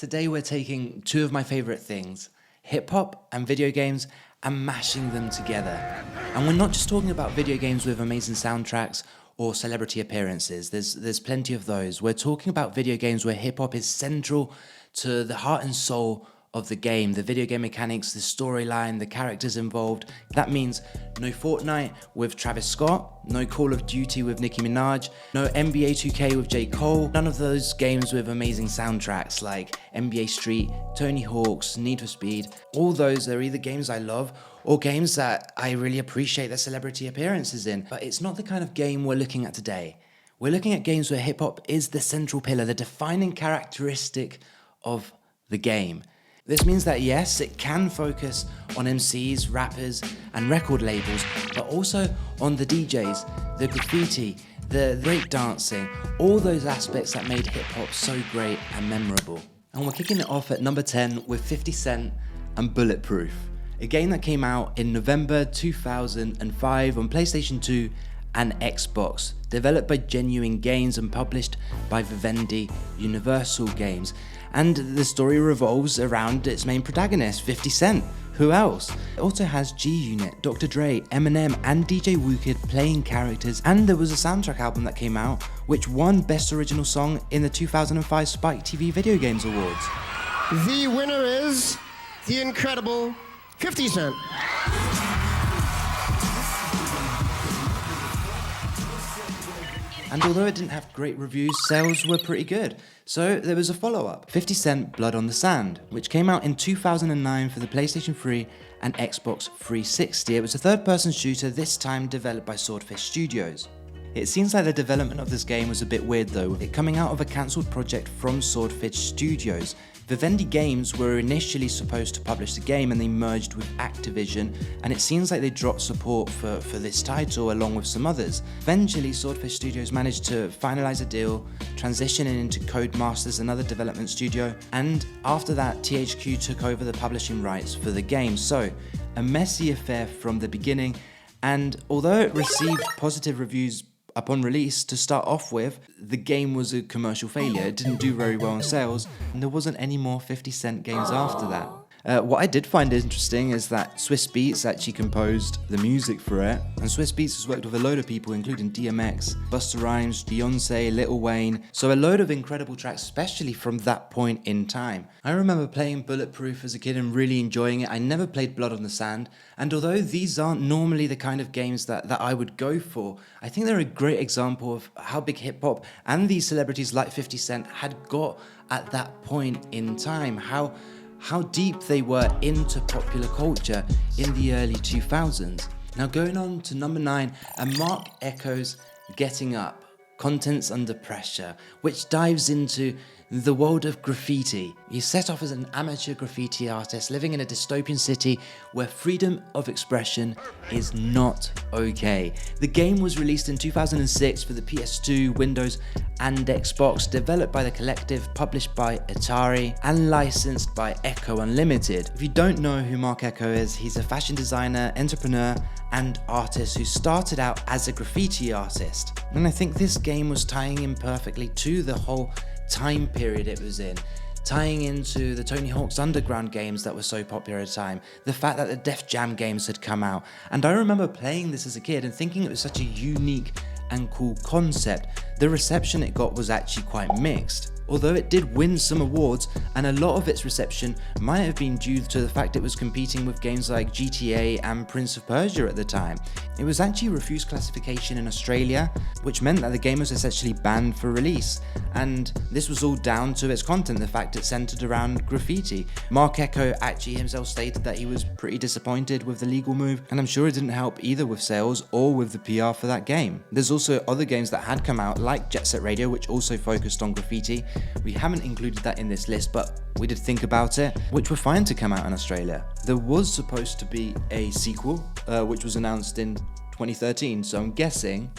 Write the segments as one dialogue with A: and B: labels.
A: Today we're taking two of my favorite things, hip-hop and video games, and mashing them together. And we're not just talking about video games with amazing soundtracks or celebrity appearances. There's plenty of those. We're talking about video games where hip-hop is central to the heart and soul of the game, the video game mechanics, the storyline, the characters involved. That means no Fortnite with Travis Scott, no Call of Duty with Nicki Minaj, no NBA 2K with J. Cole, none of those games with amazing soundtracks like NBA Street, Tony Hawk's, Need for Speed. All those are either games I love or games that I really appreciate their celebrity appearances in. But it's not the kind of game we're looking at today. We're looking at games where hip-hop is the central pillar, the defining characteristic of the game. This means that yes, it can focus on MCs, rappers, and record labels, but also on the DJs, the graffiti, the breakdancing, all those aspects that made hip-hop so great and memorable. And we're kicking it off at number 10 with 50 Cent and Bulletproof, a game that came out in November 2005 on PlayStation 2 and Xbox, developed by Genuine Games and published by Vivendi Universal Games. And the story revolves around its main protagonist, 50 Cent. Who else? It also has G-Unit, Dr. Dre, Eminem, and DJ Wu-Kid playing characters, and there was a soundtrack album that came out, which won Best Original Song in the 2005 Spike TV Video Games Awards.
B: The winner is the incredible 50 Cent.
A: And although it didn't have great reviews, sales were pretty good. So there was a follow-up, 50 Cent Blood on the Sand, which came out in 2009 for the PlayStation 3 and Xbox 360. It was a third-person shooter, this time developed by Swordfish Studios. It seems like the development of this game was a bit weird though, with it coming out of a cancelled project from Swordfish Studios. Vivendi Games were initially supposed to publish the game and they merged with Activision, and it seems like they dropped support for this title along with some others. Eventually, Swordfish Studios managed to finalize a deal, transitioning into Codemasters, another development studio, and after that, THQ took over the publishing rights for the game. So, a messy affair from the beginning, and although it received positive reviews upon release, to start off with, the game was a commercial failure. It didn't do very well in sales, and there wasn't any more 50 Cent games after that. What I did find interesting is that Swiss Beats actually composed the music for it, and Swiss Beats has worked with a load of people including DMX, Busta Rhymes, Beyonce, Lil Wayne, so a load of incredible tracks, especially from that point in time. I remember playing Bulletproof as a kid and really enjoying it. I never played Blood on the Sand, and although these aren't normally the kind of games that I would go for, I think they're a great example of how big hip-hop and these celebrities like 50 Cent had got at that point in time, how deep they were into popular culture in the early 2000s. Now going on to number 9, and Marc Ecko's Getting Up, Contents Under Pressure, which dives into the world of graffiti. He set off as an amateur graffiti artist living in a dystopian city where freedom of expression is not okay. The game was released in 2006 for the PS2, Windows, and Xbox, developed by The Collective, published by Atari, and licensed by Ecko Unlimited. If you don't know who Marc Ecko is, he's a fashion designer, entrepreneur, and artist who started out as a graffiti artist. And I think this game was tying in perfectly to the whole time period it was in, tying into the Tony Hawk's Underground games that were so popular at the time, the fact that the Def Jam games had come out. And I remember playing this as a kid and thinking it was such a unique and cool concept. The reception it got was actually quite mixed. Although it did win some awards, and a lot of its reception might have been due to the fact it was competing with games like GTA and Prince of Persia at the time. It was actually refused classification in Australia, which meant that the game was essentially banned for release, and this was all down to its content, the fact it centered around graffiti. Marc Ecko actually himself stated that he was pretty disappointed with the legal move, and I'm sure it didn't help either with sales or with the PR for that game. There's also other games that had come out, like Jet Set Radio, which also focused on graffiti. We haven't included that in this list, but we did think about it, which were fine to come out in Australia. There was supposed to be a sequel, which was announced in 2013, so I'm guessing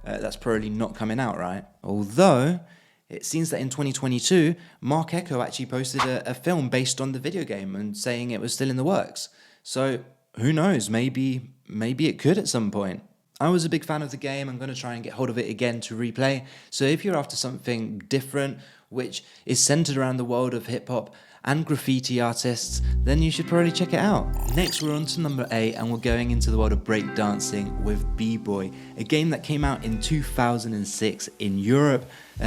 A: that's probably not coming out, right? Although, it seems that in 2022, Marc Ecko actually posted a film based on the video game and saying it was still in the works. So, who knows, maybe it could at some point. I was a big fan of the game. I'm going to try and get hold of it again to replay. So if you're after something different which is centered around the world of hip hop and graffiti artists, then you should probably check it out. Next, we're on to number 8, and we're going into the world of breakdancing with B-Boy, a game that came out in 2006 in Europe,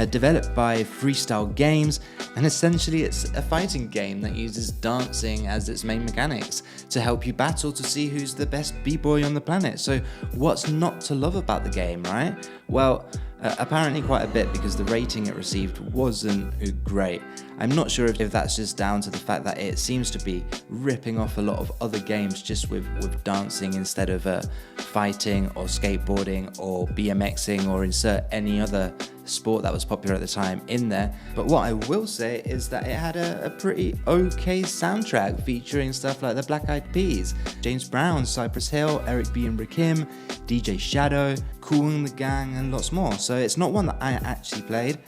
A: developed by Freestyle Games, and essentially it's a fighting game that uses dancing as its main mechanics to help you battle to see who's the best B-Boy on the planet. So what's not to love about the game, right? Well, apparently quite a bit, because the rating it received wasn't great. I'm not sure if that's just down to the fact that it seems to be ripping off a lot of other games just with dancing instead of fighting or skateboarding or BMXing or insert any other sport that was popular at the time in there. But what I will say is that it had a pretty okay soundtrack featuring stuff like the Black Eyed Peas, James Brown, Cypress Hill, Eric B and Rakim, DJ Shadow, Kool and the Gang, and lots more. So it's not one that I actually played.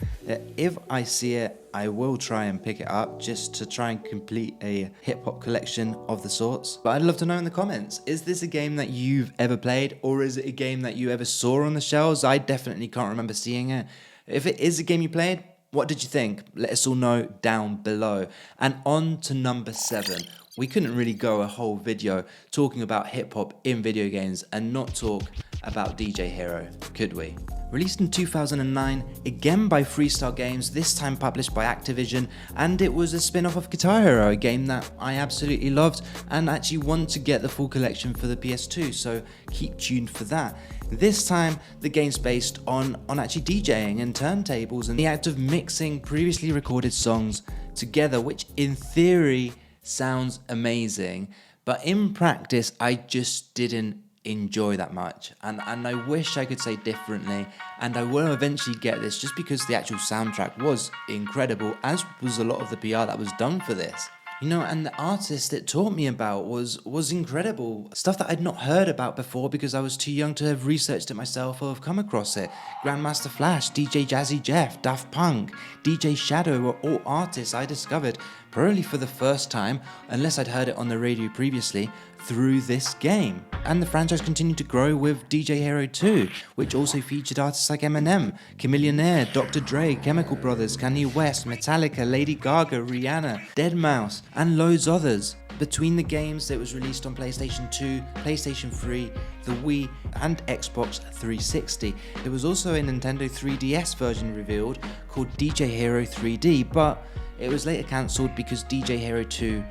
A: If I see it, I will try and pick it up just to try and complete a hip-hop collection of the sorts. But I'd love to know in the comments, is this a game that you've ever played, or is it a game that you ever saw on the shelves? I definitely can't remember seeing it. If it is a game you played, what did you think? Let us all know down below. And on to number 7. We couldn't really go a whole video talking about hip-hop in video games and not talk about DJ Hero, could we? Released in 2009, again by Freestyle Games, this time published by Activision, and it was a spin-off of Guitar Hero, a game that I absolutely loved and actually want to get the full collection for the PS2, so keep tuned for that. This time, the game's based on actually DJing and turntables and the act of mixing previously recorded songs together, which in theory sounds amazing, but in practice I just didn't enjoy that much, and I wish I could say differently, and I will eventually get this just because the actual soundtrack was incredible, as was a lot of the PR that was done for this. You know, and the artist it taught me about was incredible. Stuff that I'd not heard about before because I was too young to have researched it myself or have come across it. Grandmaster Flash, DJ Jazzy Jeff, Daft Punk, DJ Shadow were all artists I discovered, probably for the first time, unless I'd heard it on the radio previously, through this game. And the franchise continued to grow with DJ Hero 2, which also featured artists like Eminem, Chamillionaire, Dr. Dre, Chemical Brothers, Kanye West, Metallica, Lady Gaga, Rihanna, Deadmau5, and loads others. Between the games, it was released on PlayStation 2, PlayStation 3, the Wii, and Xbox 360. There was also a Nintendo 3DS version revealed called DJ Hero 3D, but it was later cancelled because DJ Hero 2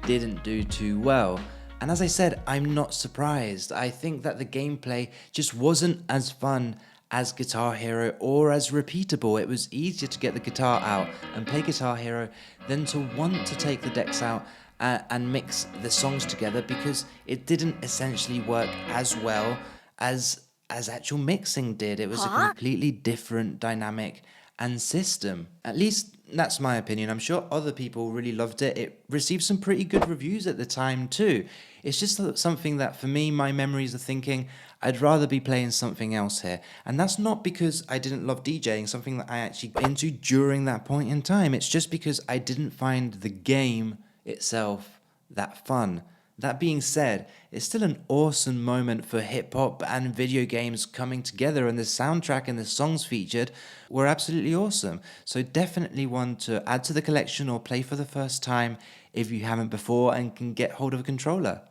A: didn't do too well. And as I said, I'm not surprised. I think that the gameplay just wasn't as fun as Guitar Hero or as repeatable. It was easier to get the guitar out and play Guitar Hero than to want to take the decks out and mix the songs together, because it didn't essentially work as well as actual mixing did. It was a completely different dynamic and system. At least that's my opinion. I'm sure other people really loved it. It received some pretty good reviews at the time too. It's just something that for me, my memories are thinking I'd rather be playing something else here. And that's not because I didn't love DJing, something that I actually got into during that point in time. It's just because I didn't find the game itself that fun. That being said, it's still an awesome moment for hip-hop and video games coming together, and the soundtrack and the songs featured were absolutely awesome. So definitely one to add to the collection or play for the first time if you haven't before and can get hold of a controller.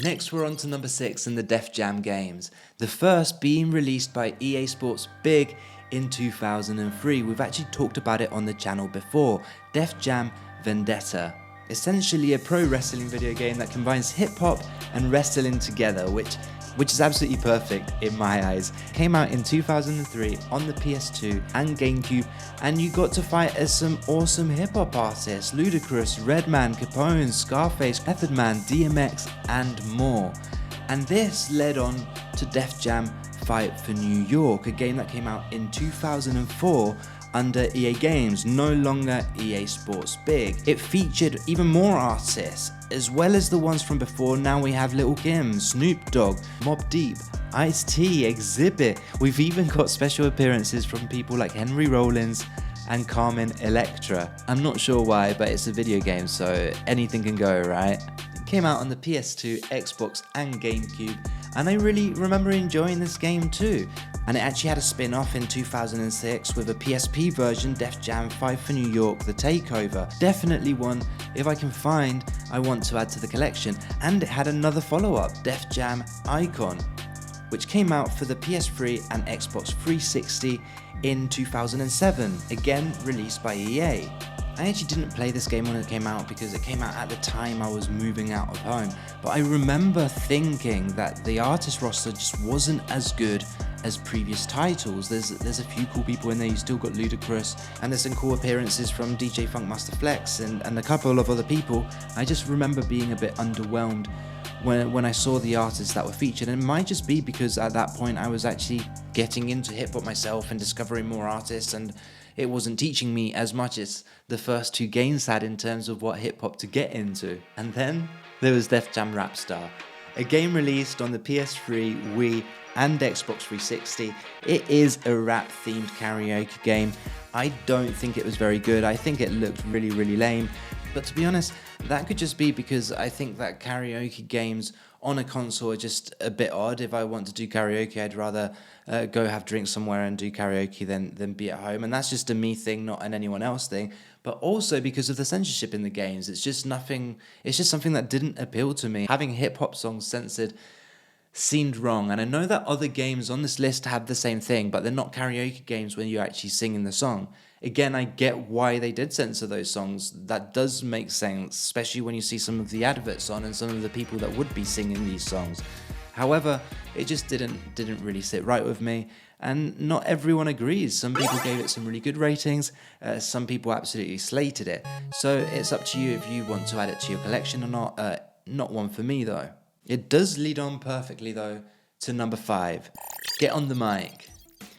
A: Next, we're on to number 6 in the Def Jam games. The first being released by EA Sports Big in 2003. We've actually talked about it on the channel before. Def Jam Vendetta. Essentially a pro wrestling video game that combines hip-hop and wrestling together, which is absolutely perfect in my eyes. Came out in 2003 on the PS2 and GameCube, and you got to fight as some awesome hip-hop artists: Ludacris, Redman, Capone, Scarface, Method Man, DMX, and more. And this led on to Def Jam Fight for New York, a game that came out in 2004 under EA Games, no longer EA Sports Big. It featured even more artists, as well as the ones from before. Now we have Lil' Kim, Snoop Dogg, Mobb Deep, Ice-T, Exhibit. We've even got special appearances from people like Henry Rollins and Carmen Electra. I'm not sure why, but it's a video game, so anything can go, right? It came out on the PS2, Xbox, and GameCube, and I really remember enjoying this game too. And it actually had a spin-off in 2006 with a PSP version, Def Jam 5 for New York, The Takeover. Definitely one, if I can find, I want to add to the collection. And it had another follow-up, Def Jam Icon, which came out for the PS3 and Xbox 360 in 2007, again released by EA. I actually didn't play this game when it came out because it came out at the time I was moving out of home, but I remember thinking that the artist roster just wasn't as good as previous titles. There's a few cool people in there. You still got Ludacris, and there's some cool appearances from DJ Funkmaster Flex and a couple of other people. I just remember being a bit underwhelmed when I saw the artists that were featured, and it might just be because at that point I was actually getting into hip-hop myself and discovering more artists, and it wasn't teaching me as much as the first two games had in terms of what hip-hop to get into. And then there was Def Jam Rap Star, a game released on the PS3, Wii and Xbox 360. It is a rap-themed karaoke game. I don't think it was very good. I think it looked really, really lame. But to be honest, that could just be because I think that karaoke games on a console are just a bit odd. If I want to do karaoke, I'd rather go have drinks somewhere and do karaoke than be at home. And that's just a me thing, not an anyone else thing. But also because of the censorship in the games, it's just something that didn't appeal to me. Having hip-hop songs censored seemed wrong, and I know that other games on this list have the same thing, but they're not karaoke games when you're actually singing the song. Again, I get why they did censor those songs. That does make sense, especially when you see some of the adverts on and some of the people that would be singing these songs. However, it just didn't really sit right with me, and not everyone agrees. Some people gave it some really good ratings, some people absolutely slated it. So it's up to you if you want to add it to your collection or not. Not one for me though. It does lead on perfectly though to number 5, Get on the Mic.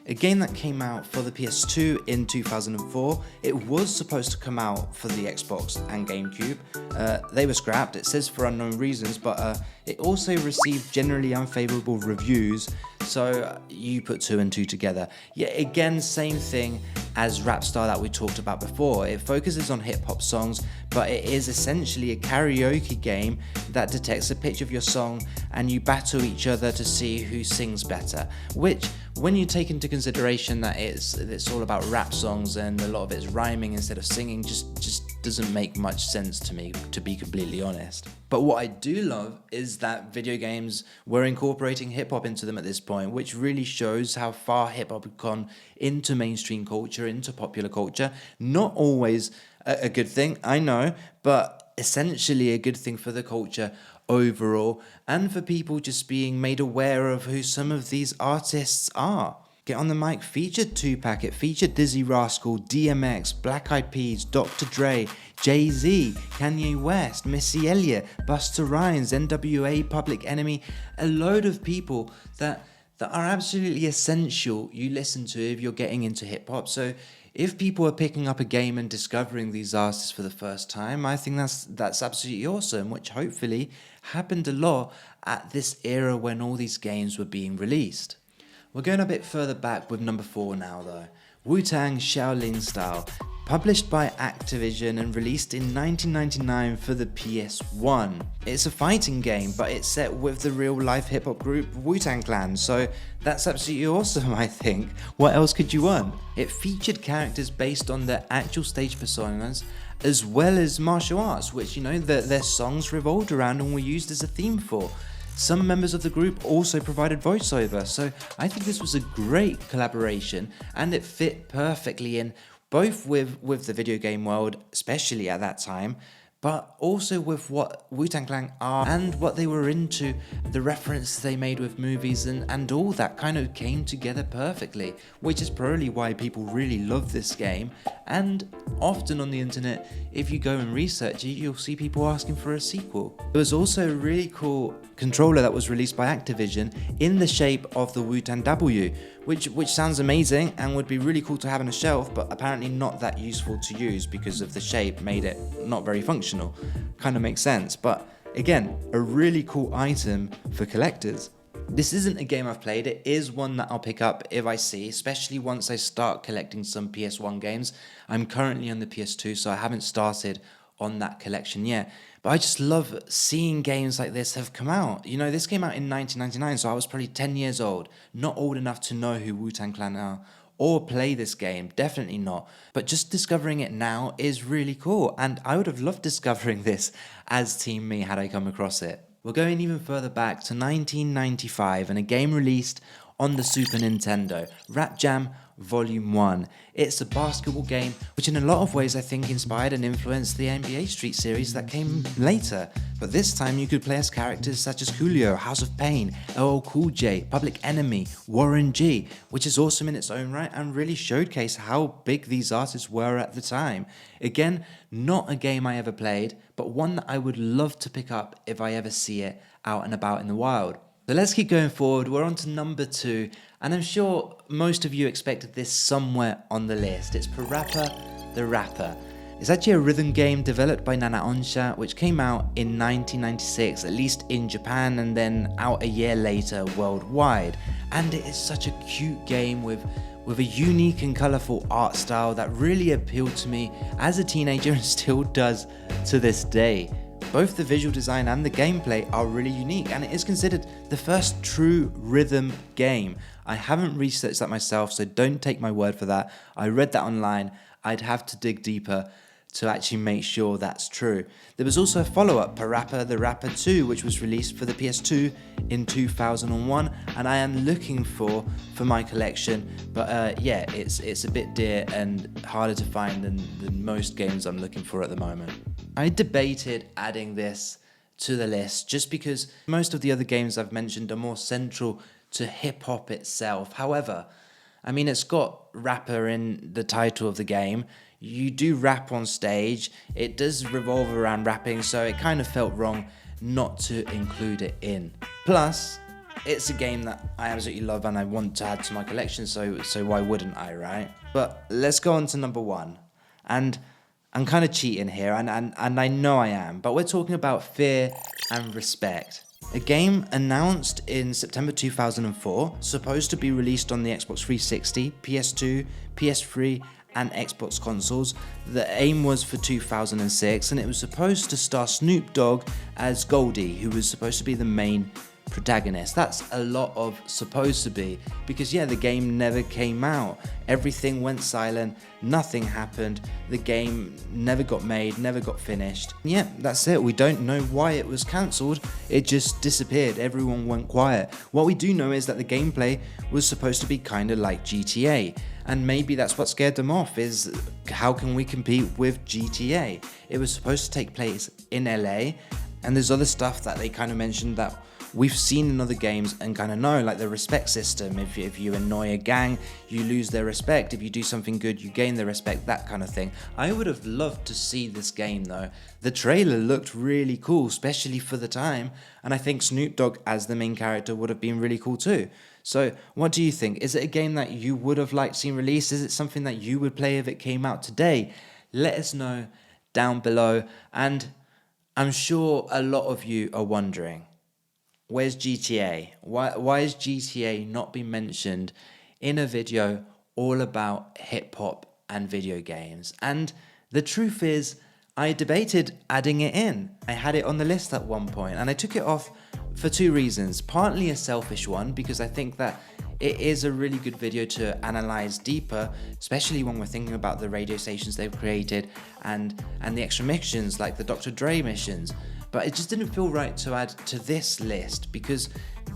A: A game that came out for the PS2 in 2004. It was supposed to come out for the Xbox and GameCube. They were scrapped, it says for unknown reasons, but it also received generally unfavorable reviews, so you put 2 and 2 together. Yeah, again, same thing as Rap Star that we talked about before. It focuses on hip-hop songs, but it is essentially a karaoke game that detects a pitch of your song and you battle each other to see who sings better, which, when you take into consideration that it's all about rap songs and a lot of it's rhyming instead of singing, just doesn't make much sense to me, to be completely honest. But what I do love is that video games were incorporating hip-hop into them at this point, which really shows how far hip-hop had gone into mainstream culture, into popular culture. Not always a good thing, I know, but essentially a good thing for the culture overall, and for people just being made aware of who some of these artists are. Get on the Mic featured Tupac, it featured Dizzy Rascal, DMX, Black Eyed Peas, Dr. Dre, Jay-Z, Kanye West, Missy Elliott, Busta Rhymes, NWA, Public Enemy, a load of people that are absolutely essential you listen to if you're getting into hip-hop. So if people are picking up a game and discovering these artists for the first time, I think that's absolutely awesome, which hopefully happened a lot at this era when all these games were being released. We're going a bit further back with number 4 now though. Wu-Tang Shaolin Style, published by Activision and released in 1999 for the PS1. It's a fighting game, but it's set with the real life hip hop group Wu-Tang Clan, so that's absolutely awesome, I think. What else could you want? It featured characters based on their actual stage personas, as well as martial arts, which, you know, their songs revolved around and were used as a theme for. Some members of the group also provided voiceover, so I think this was a great collaboration and it fit perfectly in both with the video game world, especially at that time, but also with what Wu-Tang Clan are and what they were into. The reference they made with movies and all that kind of came together perfectly, which is probably why people really love this game. And often on the internet, if you go and research it, you'll see people asking for a sequel. There was also a really cool controller that was released by Activision in the shape of the Wu-Tang W, which sounds amazing and would be really cool to have on a shelf, but apparently not that useful to use because of the shape made it not very functional. Kind of makes sense, but again, a really cool item for collectors. This isn't a game I've played, it is one that I'll pick up if I see, especially once I start collecting some PS1 games. I'm currently on the PS2, so I haven't started on that collection yet. But I just love seeing games like this have come out. You know, this came out in 1999, so I was probably 10 years old, not old enough to know who Wu-Tang Clan are or play this game, definitely not. But just discovering it now is really cool, and I would have loved discovering this as Team Me had I come across it. We're going even further back to 1995 and a game released on the Super Nintendo, Rap Jam Volume 1. It's a basketball game which in a lot of ways I think inspired and influenced the NBA Street series that came later. But this time you could play as characters such as Coolio, House of Pain, LL Cool J, Public Enemy, Warren G, which is awesome in its own right and really showcase how big these artists were at the time. Again, not a game I ever played, but one that I would love to pick up if I ever see it out and about in the wild. So let's keep going forward. We're on to number 2, and I'm sure most of you expected this somewhere on the list. It's Parappa the Rapper. It's actually a rhythm game developed by Nana Onsha, which came out in 1996, at least in Japan, and then out a year later worldwide. And it is such a cute game with a unique and colourful art style that really appealed to me as a teenager and still does to this day. Both the visual design and the gameplay are really unique, and it is considered the first true rhythm game. I haven't researched that myself, so don't take my word for that. I read that online. I'd have to dig deeper to actually make sure that's true. There was also a follow-up, Parappa the Rapper 2, which was released for the PS2 in 2001, and I am looking for my collection, but yeah, it's a bit dear and harder to find than most games I'm looking for at the moment. I debated adding this to the list just because most of the other games I've mentioned are more central to hip-hop itself. However, I mean, it's got rapper in the title of the game. You do rap on stage. It does revolve around rapping, so it kind of felt wrong not to include it in. Plus, it's a game that I absolutely love and I want to add to my collection, so why wouldn't I, right? But let's go on to number 1. And I'm kind of cheating here, and I know I am, but we're talking about Fear and Respect. A game announced in September 2004, supposed to be released on the Xbox 360, PS2, PS3, and Xbox consoles. The aim was for 2006, and it was supposed to star Snoop Dogg as Goldie, who was supposed to be the main protagonist. That's a lot of supposed to be, because yeah, the game never came out. Everything went silent, nothing happened, the game never got made, never got finished. Yeah, that's it. We don't know why it was cancelled. It just disappeared. Everyone went quiet. What we do know is that the gameplay was supposed to be kind of like GTA, and maybe that's what scared them off, is how can we compete with GTA? It was supposed to take place in LA, and there's other stuff that they kind of mentioned that we've seen in other games and kind of know, like the respect system. If you annoy a gang, you lose their respect. If you do something good, you gain their respect, that kind of thing. I would have loved to see this game though. The trailer looked really cool, especially for the time, and I think Snoop Dogg as the main character would have been really cool too. So what do you think? Is it a game that you would have liked seeing released? Is it something that you would play if it came out today? Let us know down below, and I'm sure a lot of you are wondering, where's GTA? Why is GTA not been mentioned in a video all about hip-hop and video games? And the truth is, I debated adding it in. I had it on the list at one point, and I took it off for 2 reasons. Partly a selfish one, because I think that it is a really good video to analyze deeper, especially when we're thinking about the radio stations they've created and the extra missions like the Dr. Dre missions. But it just didn't feel right to add to this list because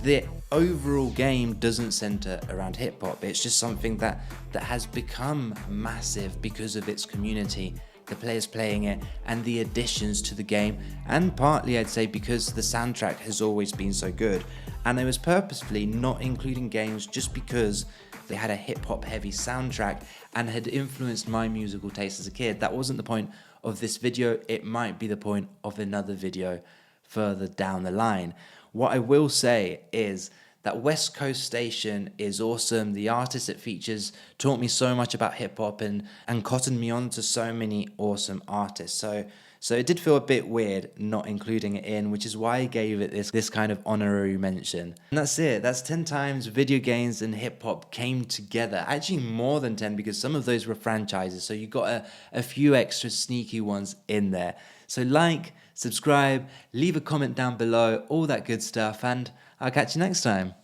A: the overall game doesn't center around hip hop. It's just something that has become massive because of its community, the players playing it, and the additions to the game, and partly I'd say because the soundtrack has always been so good. And I was purposefully not including games just because they had a hip hop heavy soundtrack and had influenced my musical taste as a kid. That wasn't the point of this video. It might be the point of another video further down the line. What I will say is that West Coast Station is awesome. The artist it features taught me so much about hip hop and cottoned me on to so many awesome artists. So So it did feel a bit weird not including it in, which is why I gave it this kind of honorary mention. And that's it. That's 10 times video games and hip hop came together. Actually more than 10, because some of those were franchises. So you got a few extra sneaky ones in there. So like, subscribe, leave a comment down below, all that good stuff, and I'll catch you next time.